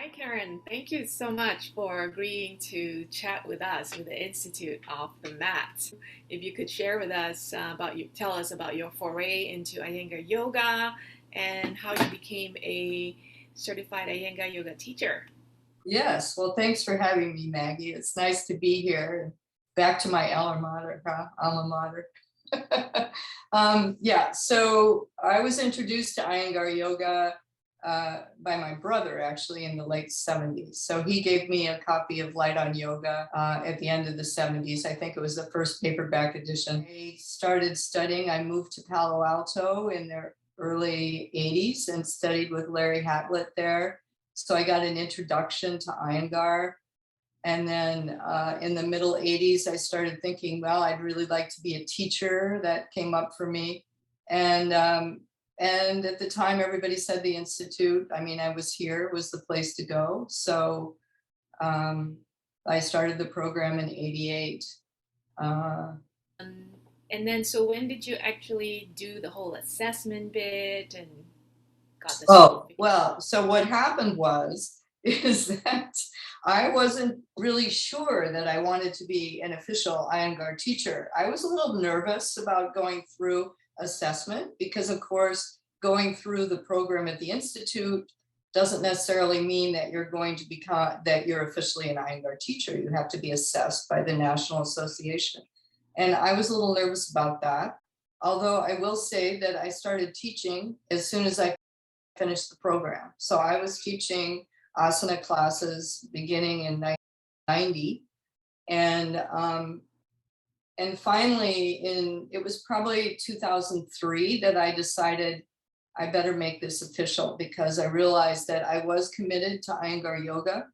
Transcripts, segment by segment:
Hi, Karen. Thank you so much for agreeing to chat with us with the Institute of the Mat. If you could share with us tell us about your foray into Iyengar Yoga and how you became a certified Iyengar Yoga teacher. Yes, well, thanks for having me, Maggie. It's nice to be here. Back to my alma mater, huh? Alma mater. Yeah, so I was introduced to Iyengar Yoga by my brother, actually, in the late 70s. So he gave me a copy of Light on Yoga at the end of the 70s. I think it was the first paperback edition. I started studying. I moved to Palo Alto in the early 80s and studied with Larry Hatlett there. So I got an introduction to Iyengar. And then in the middle 80s, I started thinking, well, I'd really like to be a teacher. That came up for me. And at the time, everybody said the Institute, I mean, I was here, was the place to go. So I started the program in 88. And then, so when did you actually do the whole assessment bit and got the certification? Well, so what happened is that I wasn't really sure that I wanted to be an official Iyengar teacher. I was a little nervous about going through assessment because, of course, going through the program at the Institute doesn't necessarily mean that you're going to that you're officially an Iyengar teacher. You have to be assessed by the National Association. And I was a little nervous about that. Although I will say that I started teaching as soon as I finished the program. So I was teaching asana classes beginning in 90, and finally it was probably 2003 that I decided I better make this official, because I realized that I was committed to Iyengar Yoga,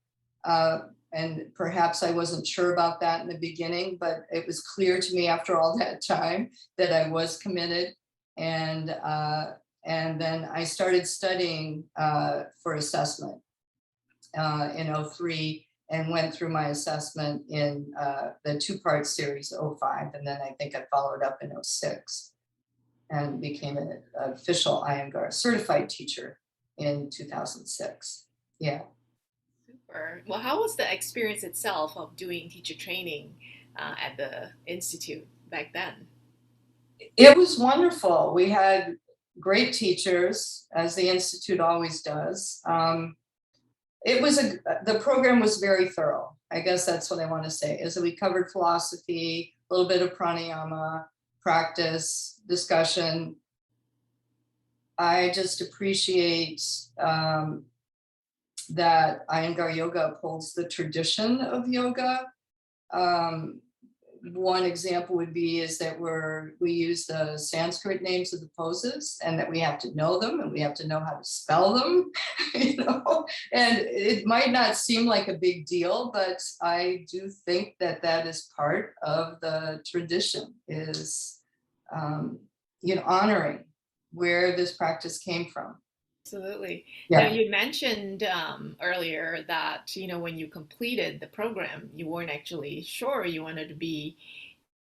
and perhaps I wasn't sure about that in the beginning, but it was clear to me after all that time that I was committed. And then I started studying for assessment in '03, and went through my assessment in the two-part series '05. And then I think I followed up in '06 and became an official Iyengar certified teacher in 2006. Yeah. Super. Well, how was the experience itself of doing teacher training at the Institute back then? It was wonderful. We had great teachers, as the Institute always does. The program was very thorough. I guess that's what I want to say, is that we covered philosophy, a little bit of pranayama, practice, discussion. I just appreciate that Iyengar Yoga upholds the tradition of yoga. One example would be is that we use the Sanskrit names of the poses, and that we have to know them, and we have to know how to spell them, and it might not seem like a big deal, but I do think that that is part of the tradition, is honoring where this practice came from. Absolutely. Now, Yeah. you mentioned earlier that, when you completed the program, you weren't actually sure you wanted to be,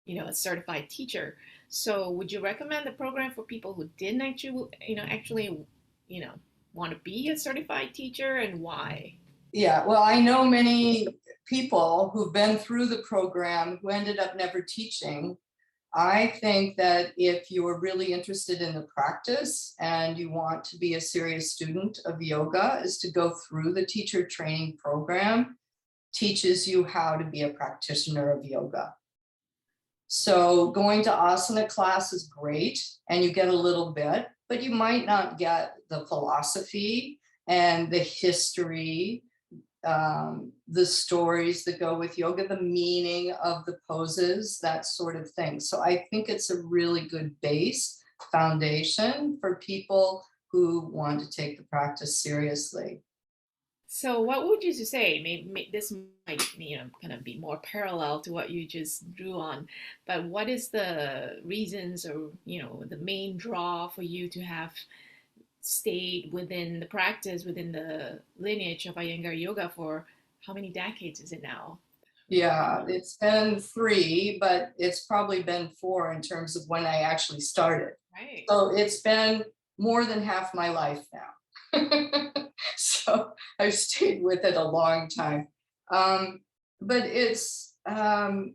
a certified teacher. So would you recommend the program for people who didn't actually, you know, want to be a certified teacher, and why? Yeah, well, I know many people who've been through the program who ended up never teaching. I think that if you're really interested in the practice and you want to be a serious student of yoga, is to go through the teacher training program. Teaches you how to be a practitioner of yoga. So going to asana class is great, and you get a little bit, but you might not get the philosophy and the history, the stories that go with yoga, the meaning of the poses, that sort of thing. So I think it's a really good base foundation for people who want to take the practice seriously. So what would you say? Maybe this might, kind of be more parallel to what you just drew on, but what is the reasons, or, the main draw for you to have stayed within the practice, within the lineage of Iyengar Yoga for how many decades is it now? Yeah, it's been 3, but it's probably been 4 in terms of when I actually started. Right. So it's been more than half my life now. So I've stayed with it a long time. But it's, I've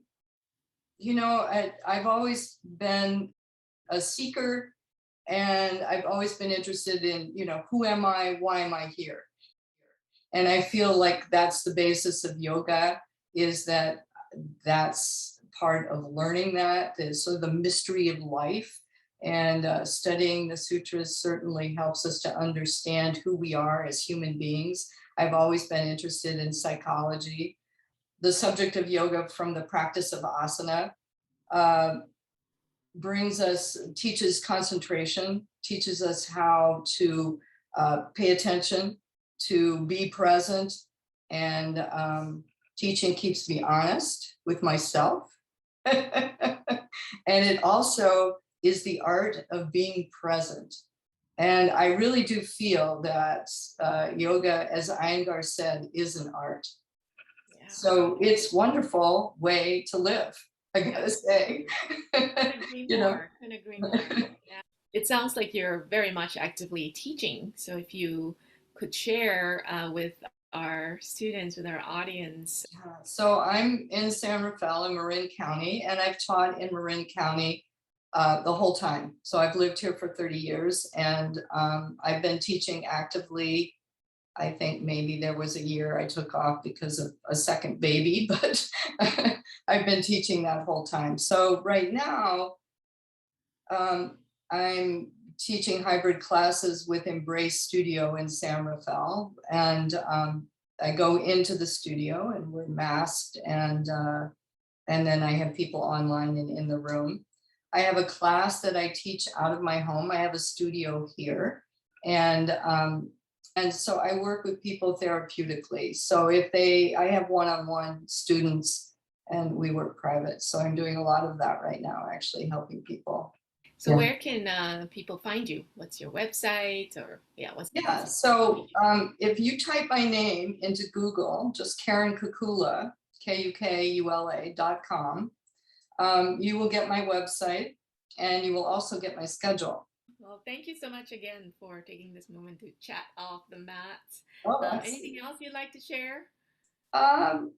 always been a seeker, and I've always been interested in, who am I? Why am I here? And I feel like that's the basis of yoga, is that that's part of learning that is sort of the mystery of life. And studying the sutras certainly helps us to understand who we are as human beings. I've always been interested in psychology. The subject of yoga, from the practice of asana, uh, teaches concentration, teaches us how to pay attention, to be present, and teaching keeps me honest with myself. And it also is the art of being present. And I really do feel that yoga, as Iyengar said, is an art. Yeah. So it's a wonderful way to live, I gotta say. Couldn't agree You know. more. Couldn't agree more. Yeah. It sounds like you're very much actively teaching. So if you could share with our students, with our audience. So I'm in San Rafael in Marin County, and I've taught in Marin County the whole time. So I've lived here for 30 years, and I've been teaching actively. I think maybe there was a year I took off because of a second baby, but I've been teaching that whole time. So right now, I'm teaching hybrid classes with Embrace Studio in San Rafael, and I go into the studio and we're masked, and then I have people online and in the room. I have a class that I teach out of my home. I have a studio here, and so I work with people therapeutically. So I have one-on-one students, and we work private. So I'm doing a lot of that right now, actually helping people. So Yeah. where can people find you? What's your website, or yeah, Yeah. So if you type my name into Google, just Karen Kukula, KUKULA.com, you will get my website, and you will also get my schedule. Well, thank you so much again for taking this moment to chat off the mat. Oh, Anything else you'd like to share? um,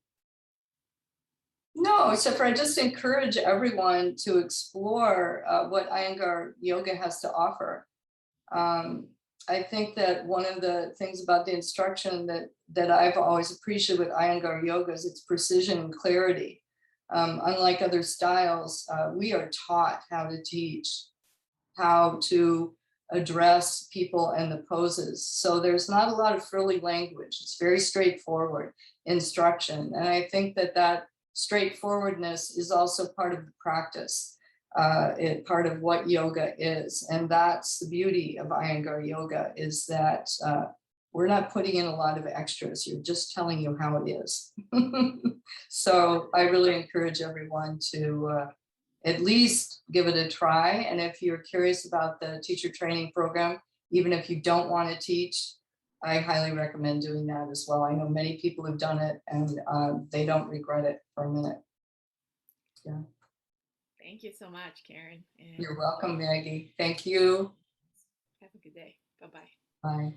no, except for I just encourage everyone to explore what Iyengar Yoga has to offer. Um, I think that one of the things about the instruction that I've always appreciated with Iyengar Yoga is its precision and clarity. Unlike other styles, we are taught how to teach, how to address people and the poses. So there's not a lot of frilly language. It's very straightforward instruction. And I think that straightforwardness is also part of the practice, part of what yoga is. And that's the beauty of Iyengar Yoga, is that we're not putting in a lot of extras. You're just telling you how it is. So I really encourage everyone to at least give it a try. And if you're curious about the teacher training program, even if you don't want to teach, I highly recommend doing that as well. I know many people have done it, and they don't regret it for a minute. Yeah. Thank you so much, Karen. And You're welcome, Maggie. Thank you. have a good day. Bye bye. Bye.